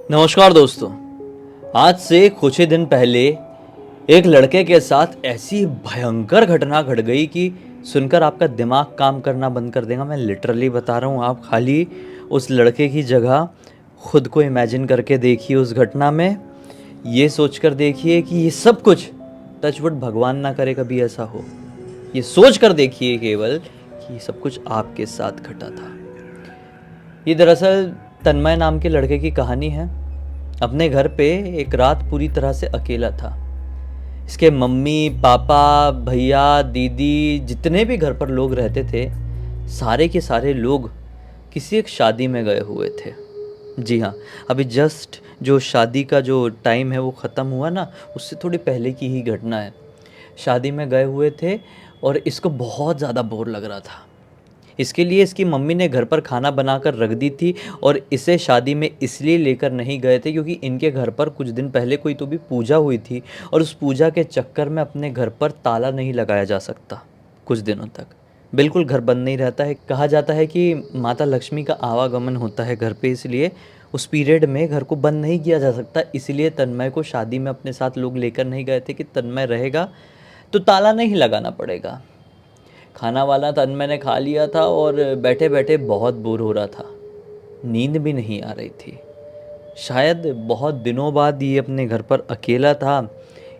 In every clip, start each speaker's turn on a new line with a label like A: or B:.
A: नमस्कार दोस्तों। आज से कुछ ही दिन पहले एक लड़के के साथ ऐसी भयंकर घटना घट गई कि सुनकर आपका दिमाग काम करना बंद कर देगा। मैं लिटरली बता रहा हूँ, आप खाली उस लड़के की जगह खुद को इमेजिन करके देखिए। उस घटना में ये सोचकर देखिए कि ये सब कुछ टचवुड भगवान ना करे कभी ऐसा हो। ये सोच कर देखिए केवल कि ये सब कुछ आपके साथ घटा था। ये दरअसल तन्मय नाम के लड़के की कहानी है। अपने घर पे एक रात पूरी तरह से अकेला था। इसके मम्मी पापा भैया दीदी जितने भी घर पर लोग रहते थे, सारे के सारे लोग किसी एक शादी में गए हुए थे। जी हाँ, अभी जस्ट जो शादी का जो टाइम है वो ख़त्म हुआ ना, उससे थोड़ी पहले की ही घटना है। शादी में गए हुए थे और इसको बहुत ज़्यादा बोर लग रहा था। इसके लिए इसकी मम्मी ने घर पर खाना बनाकर रख दी थी और इसे शादी में इसलिए लेकर नहीं गए थे क्योंकि इनके घर पर कुछ दिन पहले कोई तो भी पूजा हुई थी और उस पूजा के चक्कर में अपने घर पर ताला नहीं लगाया जा सकता कुछ दिनों तक। बिल्कुल घर बंद नहीं रहता है। कहा जाता है कि माता लक्ष्मी का आवागमन होता है घर पे, इसलिए उस पीरियड में घर को बंद नहीं किया जा सकता। इसलिए तन्मय को शादी में अपने साथ लोग लेकर नहीं गए थे कि तन्मय रहेगा तो ताला नहीं लगाना पड़ेगा। खाना वाला तन्मय ने खा लिया था और बैठे बैठे बहुत बोर हो रहा था। नींद भी नहीं आ रही थी। शायद बहुत दिनों बाद ये अपने घर पर अकेला था,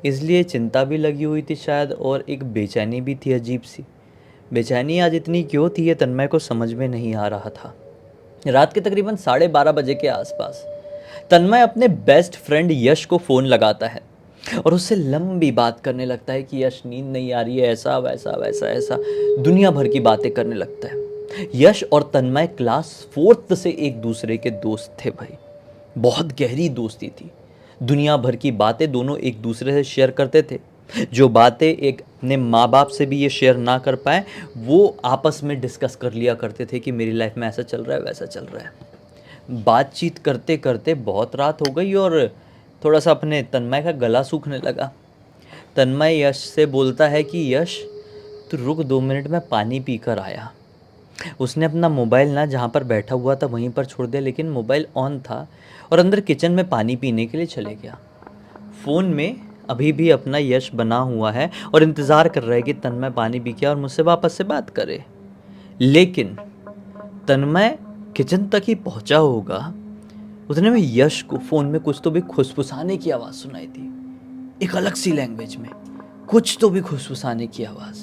A: इसलिए चिंता भी लगी हुई थी शायद, और एक बेचैनी भी थी अजीब सी। बेचैनी आज इतनी क्यों थी ये तन्मय को समझ में नहीं आ रहा था। रात के तकरीबन 12:30 बजे के आसपास तन्मय अपने बेस्ट फ्रेंड यश को फ़ोन लगाता है और उससे लंबी बात करने लगता है कि यश नींद नहीं आ रही है, ऐसा वैसा वैसा ऐसा दुनिया भर की बातें करने लगता है। यश और तन्मय क्लास 4th से एक दूसरे के दोस्त थे भाई। बहुत गहरी दोस्ती थी। दुनिया भर की बातें दोनों एक दूसरे से शेयर करते थे। जो बातें एक अपने माँ बाप से भी ये शेयर ना कर पाए, वो आपस में डिस्कस कर लिया करते थे कि मेरी लाइफ में ऐसा चल रहा है वैसा चल रहा है। बातचीत करते करते बहुत रात हो गई और थोड़ा सा अपने तन्मय का गला सूखने लगा। तन्मय यश से बोलता है कि यश तू रुक 2 मिनट में पानी पी कर आया। उसने अपना मोबाइल ना जहाँ पर बैठा हुआ था वहीं पर छोड़ दिया, लेकिन मोबाइल ऑन था और अंदर किचन में पानी पीने के लिए चले गया। फ़ोन में अभी भी अपना यश बना हुआ है और इंतज़ार कर रहा है कि तन्मय पानी पी के और मुझसे वापस से बात करे। लेकिन तन्मय किचन तक ही पहुंचा होगा, उतने में यश को फ़ोन में कुछ तो भी खुसफुसाने की आवाज़ सुनाई दी। एक अलग सी लैंग्वेज में कुछ तो भी खुसफुसाने की आवाज़।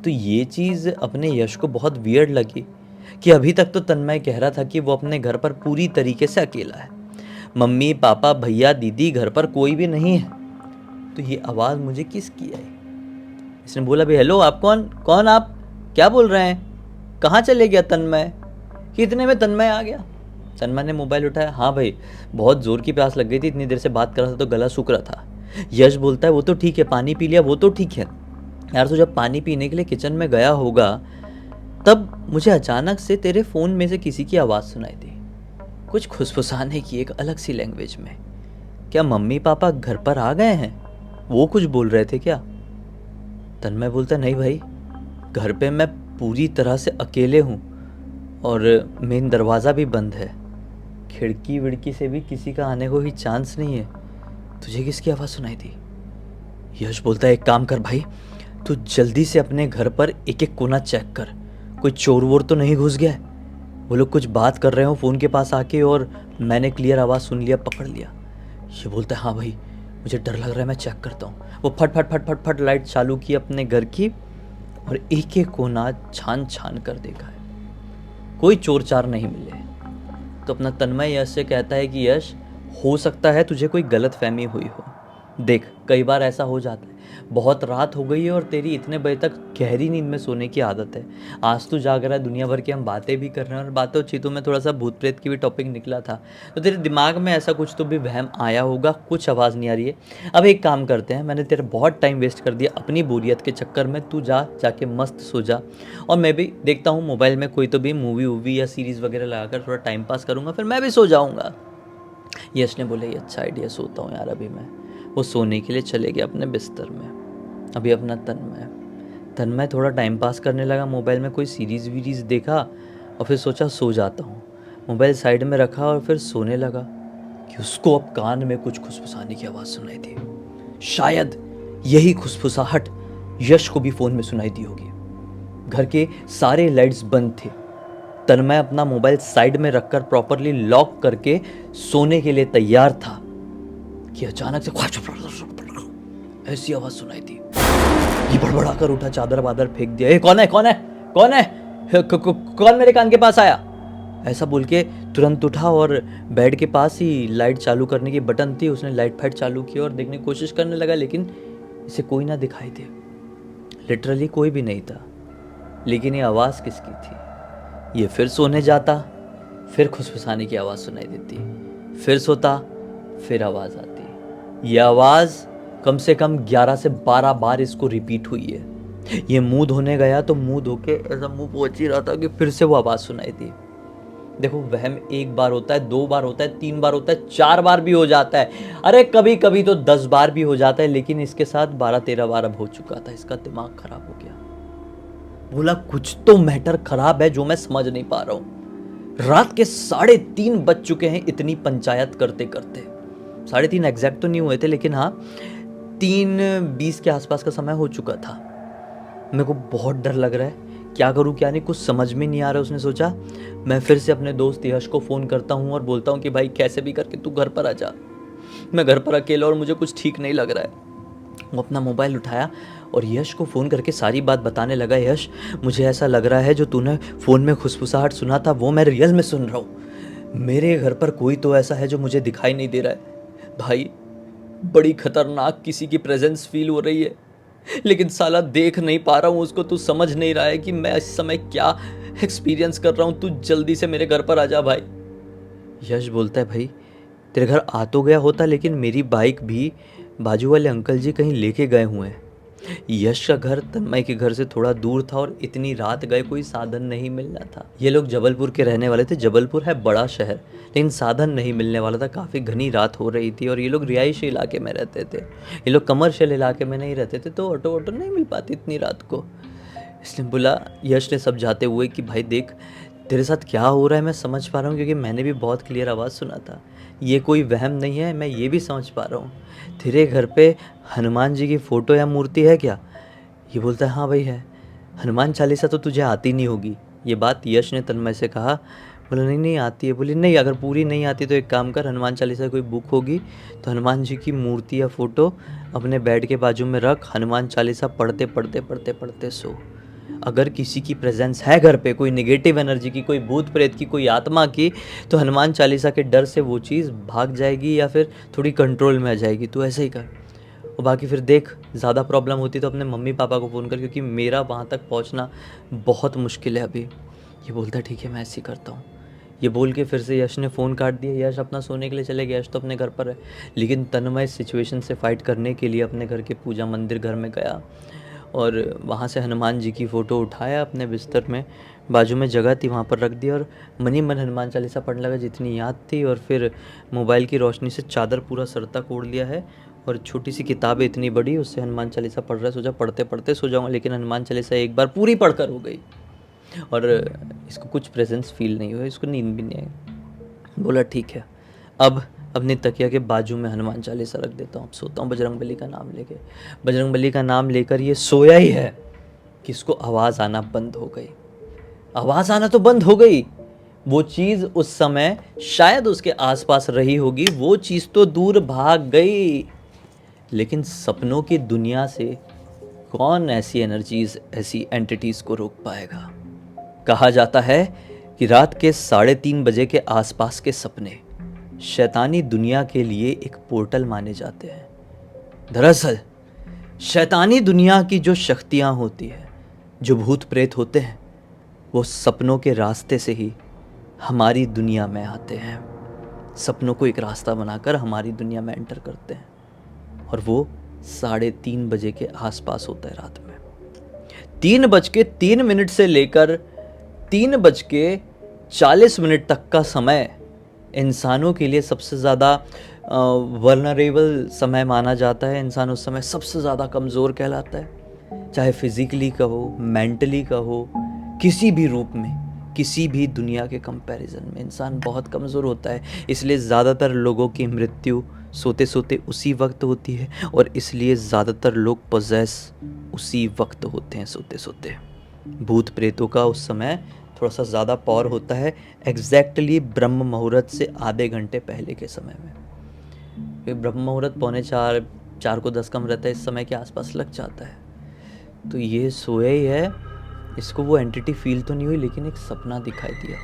A: तो ये चीज़ अपने यश को बहुत वियर्ड लगी कि अभी तक तो तन्मय कह रहा था कि वो अपने घर पर पूरी तरीके से अकेला है। मम्मी पापा भैया दीदी घर पर कोई भी नहीं है। तो ये आवाज़ मुझे किसकी आई? इसने बोला, भाई हेलो, आप कौन कौन आप क्या बोल रहे हैं? कहाँ चले गया तन्मय? कि इतने में तन्मय आ गया। तन्मय ने मोबाइल उठाया। हाँ भाई, बहुत ज़ोर की प्यास लग गई थी, इतनी देर से बात कर रहा था तो गला सूख रहा था। यश बोलता है वो तो ठीक है, पानी पी लिया वो तो ठीक है यार। तो जब पानी पीने के लिए किचन में गया होगा तब मुझे अचानक से तेरे फ़ोन में से किसी की आवाज़ सुनाई दी, कुछ खुसफुसाने की एक अलग सी लैंग्वेज में। क्या मम्मी पापा घर पर आ गए हैं? वो कुछ बोल रहे थे क्या? तन्मय बोलता नहीं भाई, घर पे मैं पूरी तरह से अकेले हूँ और मेन दरवाज़ा भी बंद है। खिड़की विड़की से भी किसी का आने को ही चांस नहीं है। तुझे किसकी आवाज़ सुनाई दी? यश बोलता है एक काम कर भाई, तू जल्दी से अपने घर पर एक एक कोना चेक कर, कोई चोर वोर तो नहीं घुस गया है। वो लोग कुछ बात कर रहे हो फ़ोन के पास आके और मैंने क्लियर आवाज़ सुन लिया, पकड़ लिया। ये बोलता है हाँ भाई, मुझे डर लग रहा है, मैं चेक करता हूँ। वो फट फट फट फट फट लाइट चालू की अपने घर की और एक एक कोना छान छान कर देखा है। कोई चोर चार नहीं मिले। तो अपना तन्मय यश से कहता है कि यश, हो सकता है तुझे कोई गलत फहमी हुई हो। देख, कई बार ऐसा हो जाता है। बहुत रात हो गई है और तेरी इतने बजे तक गहरी नींद में सोने की आदत है। आज तू जाग रहा है, दुनिया भर की हम बातें भी कर रहे हैं और बातों चीतों में थोड़ा सा भूत प्रेत की भी टॉपिक निकला था, तो तेरे दिमाग में ऐसा कुछ तो भी वहम आया होगा। कुछ आवाज़ नहीं आ रही है। अब एक काम करते हैं, मैंने तेरा बहुत टाइम वेस्ट कर दिया अपनी बोरियत के चक्कर में। तू जाके मस्त सो जा और मैं भी देखता हूँ मोबाइल में कोई तो भी मूवी वूवी या सीरीज़ वगैरह लगाकर थोड़ा टाइम पास करूँगा, फिर मैं भी सो जाऊँगा। यश ने बोला ये अच्छा आइडिया, सोता हूँ यार अभी मैं। वो सोने के लिए चले गए अपने बिस्तर में। अभी अपना तन्मय थोड़ा टाइम पास करने लगा, मोबाइल में कोई सीरीज़ वीरीज़ देखा और फिर सोचा सो जाता हूँ। मोबाइल साइड में रखा और फिर सोने लगा। कि उसको अब कान में कुछ खुसफुसाने की आवाज़ सुनाई दी। शायद यही खुसफुसाहट यश को भी फ़ोन में सुनाई दी होगी। घर के सारे लाइट्स बंद थे। तन्मय अपना मोबाइल साइड में रखकर प्रॉपरली लॉक करके सोने के लिए तैयार था कि अचानक से ऐसी आवाज़ सुनाई दी। ये बड़बड़ा कर उठा, चादर वादर फेंक दिया। ए, कौन है कौन है कौन है, कौन मेरे कान के पास आया, ऐसा बोल के तुरंत उठा और बेड के पास ही लाइट चालू करने की बटन थी, उसने लाइट फाइट चालू की और देखने की कोशिश करने लगा, लेकिन इसे कोई ना दिखाई दे। लिटरली कोई भी नहीं था। लेकिन ये आवाज़ किसकी थी? ये फिर सोने जाता, फिर खुसफुसाने की आवाज़ सुनाई देती, फिर सोता, फिर आवाज़ आती। ये आवाज़ कम से कम 11 से 12 बार इसको रिपीट हुई है। ये मुंह धोने गया तो मुंह धो के ऐसा मुंह पोंछ ही रहा था कि फिर से वो आवाज़ सुनाई दी। देखो, वहम एक बार होता है, 2 बार होता है, 3 बार होता है, 4 बार भी हो जाता है, अरे कभी कभी तो 10 बार भी हो जाता है, लेकिन इसके साथ 12-13 बार अब हो चुका था। इसका दिमाग खराब हो गया। बोला कुछ तो मैटर खराब है जो मैं समझ नहीं पा रहा हूं। रात के 3:30 बज चुके हैं इतनी पंचायत करते करते। 3:30 एग्जैक्ट तो नहीं हुए थे, लेकिन हाँ 3:20 के आसपास का समय हो चुका था। मेरे को बहुत डर लग रहा है, क्या करूं क्या नहीं, कुछ समझ में नहीं आ रहा। उसने सोचा मैं फिर से अपने दोस्त यश को फ़ोन करता हूं और बोलता हूं कि भाई कैसे भी करके तू घर पर आ जा, मैं घर पर अकेला और मुझे कुछ ठीक नहीं लग रहा है। वो अपना मोबाइल उठाया और यश को फ़ोन करके सारी बात बताने लगा। यश, मुझे ऐसा लग रहा है जो तूने फ़ोन में खुसफुसाहट सुना था वो मैं रियल में सुन रहा हूँ। मेरे घर पर कोई तो ऐसा है जो मुझे दिखाई नहीं दे रहा है। भाई, बड़ी खतरनाक किसी की प्रेजेंस फील हो रही है, लेकिन साला देख नहीं पा रहा हूँ उसको। तू समझ नहीं रहा है कि मैं इस समय क्या एक्सपीरियंस कर रहा हूँ। तू जल्दी से मेरे घर पर आ जा भाई। यश बोलता है भाई तेरे घर आ तो गया होता, लेकिन मेरी बाइक भी बाजू वाले अंकल जी कहीं लेके गए हुए हैं। यश का घर तन्मय के घर से थोड़ा दूर था और इतनी रात गए कोई साधन नहीं मिलना था। ये लोग जबलपुर के रहने वाले थे। जबलपुर है बड़ा शहर, लेकिन साधन नहीं मिलने वाला था। काफ़ी घनी रात हो रही थी और ये लोग रिहायशी इलाके में रहते थे, ये लोग कमर्शियल इलाके में नहीं रहते थे, तो ऑटो नहीं मिल पाती इतनी रात को। इसने बोला, यश ने समझाते हुए कि भाई देख, तेरे साथ क्या हो रहा है मैं समझ पा रहा हूँ, क्योंकि मैंने भी बहुत क्लियर आवाज़ सुना था। ये कोई वहम नहीं है, मैं ये भी समझ पा रहा हूँ। तेरे घर पे हनुमान जी की फ़ोटो या मूर्ति है क्या? ये बोलता है हाँ भाई है। हनुमान चालीसा तो तुझे आती नहीं होगी। ये बात यश ने तन्मय से कहा। बोला नहीं नहीं आती है। बोली नहीं, अगर पूरी नहीं आती तो एक काम कर, हनुमान चालीसा कोई बुक होगी तो हनुमान जी की मूर्ति या फ़ोटो अपने बेड के बाजू में रख, हनुमान चालीसा पढ़ते पढ़ते पढ़ते पढ़ते सो। अगर किसी की प्रेजेंस है घर पे, कोई नेगेटिव एनर्जी की, कोई भूत प्रेत की, कोई आत्मा की, तो हनुमान चालीसा के डर से वो चीज़ भाग जाएगी या फिर थोड़ी कंट्रोल में आ जाएगी। तो ऐसे ही कर। और बाकी फिर देख, ज़्यादा प्रॉब्लम होती तो अपने मम्मी पापा को फ़ोन कर, क्योंकि मेरा वहाँ तक पहुँचना बहुत मुश्किल है अभी। ये बोलता है ठीक है मैं ऐसे ही करता हूँ। ये बोल के फिर से यश ने फ़ोन काट दिया। यश अपना सोने के लिए चले गया। यश तो अपने घर पर है, लेकिन तन्मय इस सिचुएशन से फ़ाइट करने के लिए अपने घर के पूजा मंदिर घर में गया और वहाँ से हनुमान जी की फ़ोटो उठाया, अपने बिस्तर में बाजू में जगह थी वहाँ पर रख दिया और मनी मन हनुमान चालीसा पढ़ने लगा जितनी याद थी। और फिर मोबाइल की रोशनी से चादर पूरा सर तक ओढ़ लिया है और छोटी सी किताब है इतनी बड़ी, उससे हनुमान चालीसा पढ़ रहा है। सोचा पढ़ते पढ़ते सो जाऊँगा, लेकिन हनुमान चालीसा एक बार पूरी पढ़कर हो गई और इसको कुछ प्रेजेंस फील नहीं हुआ, इसको नींद भी नहीं आई। बोला ठीक है, अब अपनी तकिया के बाजू में हनुमान चालीसा रख देता हूँ, अब सोता हूँ बजरंगबली का नाम लेके। बजरंगबली का नाम लेकर ये सोया ही है कि इसको आवाज़ आना बंद हो गई। आवाज़ आना तो बंद हो गई, वो चीज़ उस समय शायद उसके आसपास रही होगी, वो चीज़ तो दूर भाग गई। लेकिन सपनों की दुनिया से कौन ऐसी एनर्जीज, ऐसी एंटिटीज़ को रोक पाएगा? कहा जाता है कि रात के 3:30 बजे के आसपास के सपने शैतानी दुनिया के लिए एक पोर्टल माने जाते हैं। दरअसल शैतानी दुनिया की जो शक्तियाँ होती हैं, जो भूत प्रेत होते हैं, वो सपनों के रास्ते से ही हमारी दुनिया में आते हैं। सपनों को एक रास्ता बनाकर हमारी दुनिया में एंटर करते हैं और वो 3:30 बजे के आसपास होता है रात में। 3:03 से लेकर 3:40 तक का समय इंसानों के लिए सबसे ज़्यादा वल्नरेबल समय माना जाता है। इंसान उस समय सबसे ज़्यादा कमज़ोर कहलाता है, चाहे फिज़िकली का हो, मेंटली का हो, किसी भी रूप में किसी भी दुनिया के कंपैरिजन में इंसान बहुत कमज़ोर होता है, इसलिए ज़्यादातर लोगों की मृत्यु सोते सोते उसी वक्त होती है, और इसलिए ज़्यादातर लोग पोजेस उसी वक्त होते हैं सोते सोते। भूत प्रेतों का उस समय थोड़ा सा ज़्यादा पावर होता है, एग्जैक्टली ब्रह्म मुहूर्त से आधे घंटे पहले के समय में। फिर ब्रह्म मुहूर्त 4:45 कम रहता है, इस समय के आसपास लग जाता है। तो ये सोया ही है, इसको वो एंटिटी फील तो नहीं हुई, लेकिन एक सपना दिखाई दिया।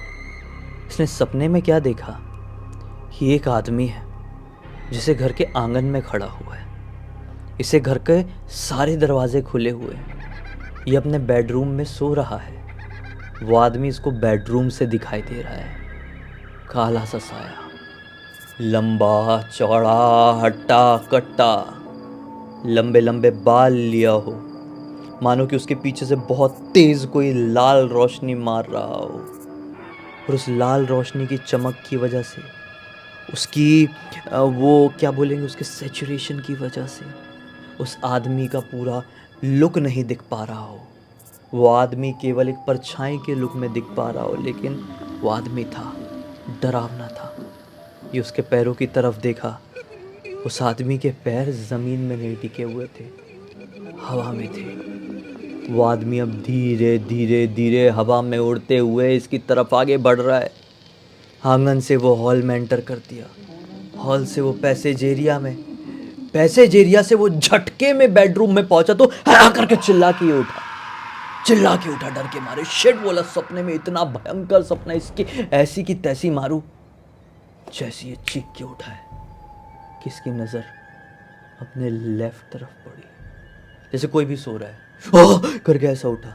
A: इसने सपने में क्या देखा कि एक आदमी है जिसे घर के आंगन में खड़ा हुआ है, इसे घर के सारे दरवाजे खुले हुए हैं, ये अपने बेडरूम में सो रहा है। वो आदमी इसको बेडरूम से दिखाई दे रहा है, काला सा साया, लंबा चौड़ा हट्टा कट्टा, लंबे लंबे बाल लिया हो, मानो कि उसके पीछे से बहुत तेज कोई लाल रोशनी मार रहा हो, और उस लाल रोशनी की चमक की वजह से, उसकी वो क्या बोलेंगे, उसके सैचुरेशन की वजह से उस आदमी का पूरा लुक नहीं दिख पा रहा हो। वो आदमी केवल एक परछाई के लुक में दिख पा रहा हो, लेकिन वो आदमी था, डरावना था। ये उसके पैरों की तरफ देखा, उस आदमी के पैर ज़मीन में नहीं टिके हुए थे, हवा में थे। वो आदमी अब धीरे धीरे धीरे हवा में उड़ते हुए इसकी तरफ आगे बढ़ रहा है। आंगन से वो हॉल में एंटर कर दिया, हॉल से वो पैसेज एरिया में, पैसेज एरिया से वो झटके में बेडरूम में पहुंचा तो हरा करके चिल्ला के उठा डर के मारे। शिट बोला, सपने में इतना भयंकर सपना, इसकी ऐसी की तैसी मारू। जैसी ये चीख के उठा है कि इसकी नज़र अपने लेफ्ट तरफ पड़ी, जैसे कोई भी सो रहा है, ओह करके ऐसा उठा।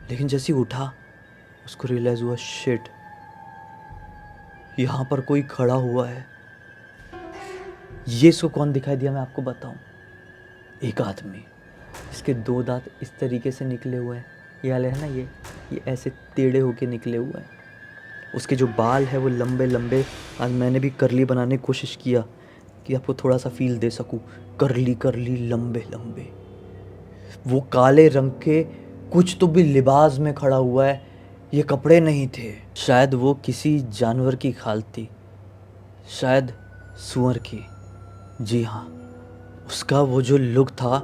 A: लेकिन जैसे ही उठा उसको रियलाइज हुआ, शिट यहाँ पर कोई खड़ा हुआ है। ये इसको कौन दिखाई दिया मैं आपको बताऊं, एक आदमी, इसके 2 दांत इस तरीके से निकले हुए हैं, ये वाले है ना, ये ऐसे टेढ़े होके निकले हुए हैं। उसके जो बाल है वो लंबे लंबे, आज मैंने भी करली बनाने की कोशिश किया कि आपको थोड़ा सा फील दे सकूं, करली करली लंबे लंबे। वो काले रंग के कुछ तो भी लिबास में खड़ा हुआ है, ये कपड़े नहीं थे, शायद वो किसी जानवर की खाल थी, शायद सूअर की। जी हाँ, उसका वो जो लुक था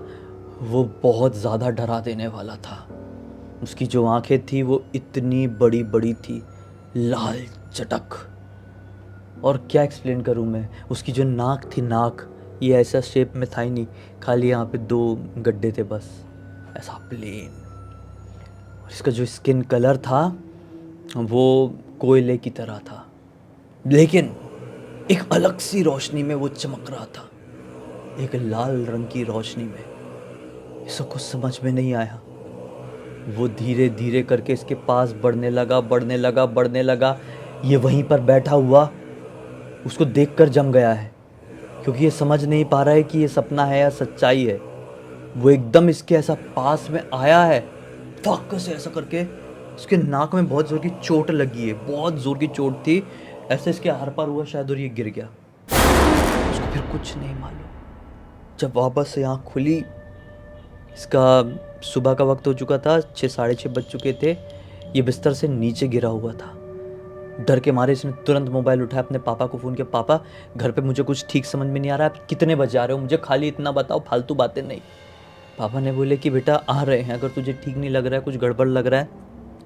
A: वो बहुत ज़्यादा डरा देने वाला था। उसकी जो आंखें थी वो इतनी बड़ी बड़ी थी, लाल चटक। और क्या एक्सप्लेन करूँ मैं, उसकी जो नाक थी, नाक ये ऐसा शेप में था ही नहीं, खाली यहाँ पे 2 गड्ढे थे बस, ऐसा प्लेन। और इसका जो स्किन कलर था वो कोयले की तरह था, लेकिन एक अलग सी रोशनी में वो चमक रहा था, एक लाल रंग की रोशनी में। इसको कुछ समझ में नहीं आया। वो धीरे धीरे करके इसके पास बढ़ने लगा। ये वहीं पर बैठा हुआ उसको देखकर जम गया है, क्योंकि ये समझ नहीं पा रहा है कि ये सपना है या सच्चाई है। वो एकदम इसके ऐसा पास में आया है, फक से ऐसा करके उसके नाक में बहुत ज़ोर की चोट लगी है, बहुत ज़ोर की चोट थी, ऐसे इसके आर पार हुआ शायद, और ये गिर गया। उसको फिर कुछ नहीं मालूम। जब वापस से आँख खुली, इसका सुबह का वक्त हो चुका था, 6 साढ़े 6 बज चुके थे। ये बिस्तर से नीचे गिरा हुआ था। डर के मारे इसने तुरंत मोबाइल उठाया, अपने पापा को फ़ोन किया, पापा घर पे मुझे कुछ ठीक समझ में नहीं आ रहा है, आप कितने बजे आ रहे हो, मुझे खाली इतना बताओ, फालतू बातें नहीं। पापा ने बोले कि बेटा आ रहे हैं, अगर तुझे ठीक नहीं लग रहा है, कुछ गड़बड़ लग रहा है,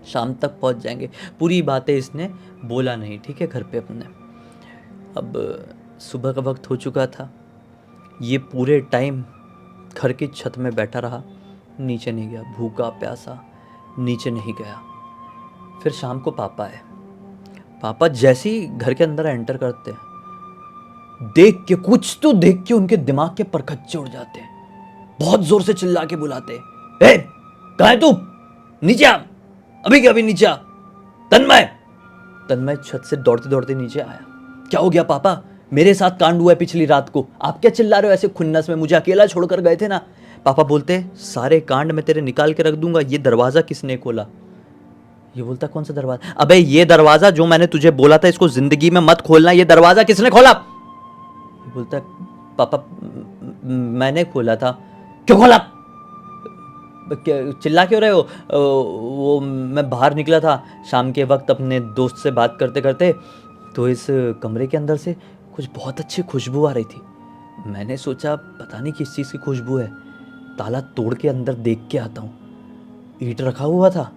A: शाम तक पहुंच जाएंगे। पूरी बातें इसने बोला नहीं, ठीक है, घर पे अपने। अब सुबह का वक्त हो चुका था। ये पूरे टाइम घर की छत में बैठा रहा, नीचे नहीं गया, भूखा प्यासा नीचे नहीं गया। फिर शाम को पापा आए। पापा जैसे ही घर के अंदर एंटर करते हैं, देख के कुछ तो देख के उनके दिमाग के परखच्चे उड़ जाते हैं। बहुत जोर से चिल्ला के बुलाते, ए कहाँ है तू, नीचे आ, अभी के अभी नीचे आ। तन्मय छत से दौड़ते दौड़ते नीचे आया। क्या हो गया पापा, मेरे साथ कांड हुआ है पिछली रात को, आप क्या चिल्ला रहे हो ऐसे खुन्नस में, मुझे अकेला छोड़कर गए थे ना। पापा बोलते, सारे कांड मैं तेरे निकाल के रख दूंगा, ये दरवाजा किसने खोला। ये बोलता, कौन सा दरवाजा, अबे ये दरवाजा जो मैंने तुझे बोला था इसको जिंदगी में मत खोलना, ये दरवाजा किसने खोला। ये बोलता, पापा मैंने खोला था। क्यों खोला। चिल्ला क्यों रहे हो? वो मैं बाहर निकला था शाम के वक्त अपने दोस्त से बात करते करते, तो इस कमरे के अंदर से कुछ बहुत अच्छी खुशबू आ रही थी। मैंने सोचा पता नहीं किस चीज़ की खुशबू है, ताला तोड़ के अंदर देख के आता हूँ। ईंट रखा हुआ था,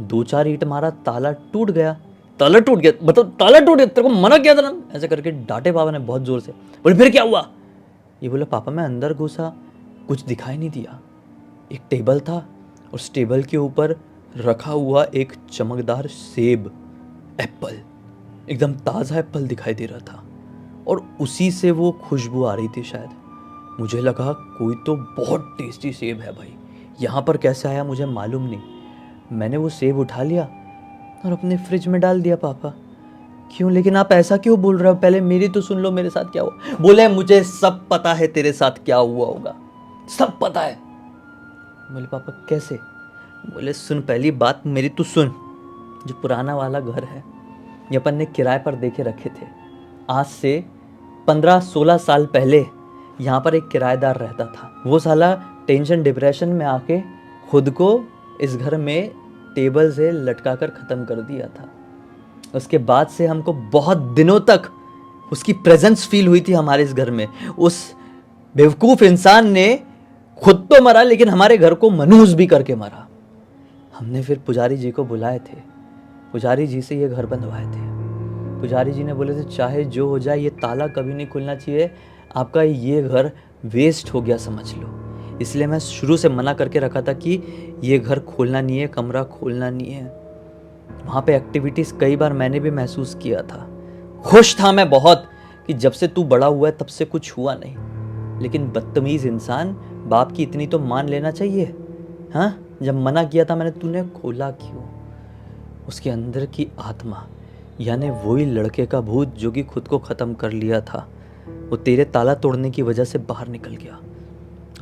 A: 2-4 ईंट मारा, ताला टूट गया। ताला टूट गया? मतलब ताला टूट गया? तेरे को मना किया था ना? ऐसे करके डांटे पापा ने बहुत जोर से। बोले फिर क्या हुआ? ये बोला पापा मैं अंदर घुसा, कुछ दिखाई नहीं दिया। एक टेबल था, उस टेबल के ऊपर रखा हुआ एक चमकदार सेब, एप्पल, एकदम ताज़ा एप्पल दिखाई दे रहा था, और उसी से वो खुशबू आ रही थी शायद। मुझे लगा कोई तो बहुत टेस्टी सेब है भाई, यहाँ पर कैसे आया मुझे मालूम नहीं। मैंने वो सेब उठा लिया और अपने फ्रिज में डाल दिया। पापा क्यों? लेकिन आप ऐसा क्यों बोल रहे हो? पहले मेरी तो सुन लो, मेरे साथ क्या हुआ। बोले मुझे सब पता है तेरे साथ क्या हुआ होगा, सब पता है। बोले पापा कैसे? बोले सुन, पहली बात मेरी तो सुन। जो पुराना वाला घर है ये अपन ने किराए पर देके रखे थे। आज से 15-16 साल पहले यहाँ पर एक किराएदार रहता था। वो साला टेंशन डिप्रेशन में आके खुद को इस घर में टेबल से लटका कर ख़त्म कर दिया था। उसके बाद से हमको बहुत दिनों तक उसकी प्रेजेंस फील हुई थी हमारे इस घर में। उस बेवकूफ़ इंसान ने खुद तो मरा, लेकिन हमारे घर को मनहूस भी करके मरा। हमने फिर पुजारी जी को बुलाए थे, पुजारी जी से ये घर बनवाए थे। पुजारी जी ने बोले थे चाहे जो हो जाए ये ताला कभी नहीं खुलना चाहिए, आपका ये घर वेस्ट हो गया समझ लो। इसलिए मैं शुरू से मना करके रखा था कि ये घर खोलना नहीं है, कमरा खोलना नहीं है। वहाँ पे एक्टिविटीज़ कई बार मैंने भी महसूस किया था। खुश था मैं बहुत कि जब से तू बड़ा हुआ है तब से कुछ हुआ नहीं। लेकिन बदतमीज़ इंसान, बाप की इतनी तो मान लेना चाहिए। हाँ, जब मना किया था मैंने, तूने खोला क्यों? उसके अंदर की आत्मा, यानी वही लड़के का भूत जो कि खुद को ख़त्म कर लिया था, वो तेरे ताला तोड़ने की वजह से बाहर निकल गया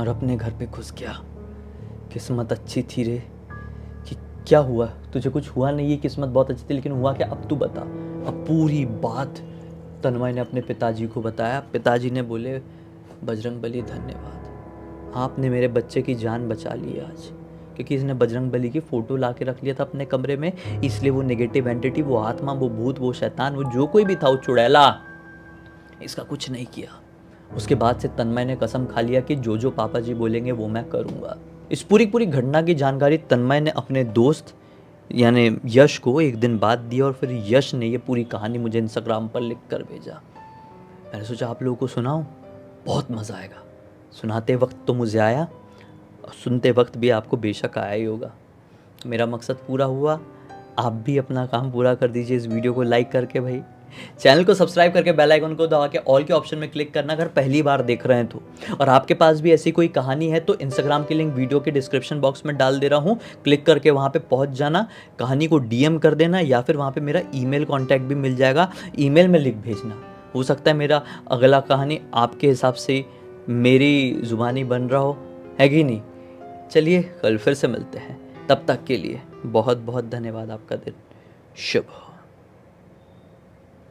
A: और अपने घर पे घुस गया। किस्मत अच्छी थी रे। कि क्या हुआ? तुझे कुछ हुआ नहीं, ये किस्मत बहुत अच्छी थी, लेकिन हुआ क्या अब तू बता। अब पूरी बात तन्मय ने अपने पिताजी को बताया। पिताजी ने बोले बजरंगबली धन्यवाद, आपने मेरे बच्चे की जान बचा ली आज। क्योंकि इसने बजरंगबली की फ़ोटो ला के रख लिया था अपने कमरे में, इसलिए वो नेगेटिव एंटिटी, वो आत्मा, वो भूत, वो शैतान, वो जो कोई भी था, वो चुड़ैला, इसका कुछ नहीं किया। उसके बाद से तन्मय ने कसम खा लिया कि जो जो पापा जी बोलेंगे वो मैं करूँगा। इस पूरी घटना की जानकारी तन्मय ने अपने दोस्त यानी यश को एक दिन बाद दी, और फिर यश ने ये पूरी कहानी मुझे इंस्टाग्राम पर लिख कर भेजा। मैंने सोचा आप लोगों को सुनाऊं, बहुत मज़ा आएगा। सुनाते वक्त तो मुझे आया, और सुनते वक्त भी आपको बेशक आया ही होगा। मेरा मकसद पूरा हुआ, आप भी अपना काम पूरा कर दीजिए इस वीडियो को लाइक करके भाई। चैनल को सब्सक्राइब करके बेल आइकन को दबा के ऑल के ऑप्शन में क्लिक करना अगर पहली बार देख रहे हैं तो। और आपके पास भी ऐसी कोई कहानी है तो इंस्टाग्राम की लिंक वीडियो के डिस्क्रिप्शन बॉक्स में डाल दे रहा हूँ, क्लिक करके वहाँ पे पहुँच जाना, कहानी को डीएम कर देना, या फिर वहाँ पे मेरा ईमेल कॉन्टैक्ट भी मिल जाएगा, ईमेल में लिख भेजना। हो सकता है मेरा अगला कहानी आपके हिसाब से मेरी ज़ुबानी बन रहा हो, है कि नहीं। चलिए कल फिर से मिलते हैं, तब तक के लिए बहुत बहुत धन्यवाद। आपका दिन शुभ हो।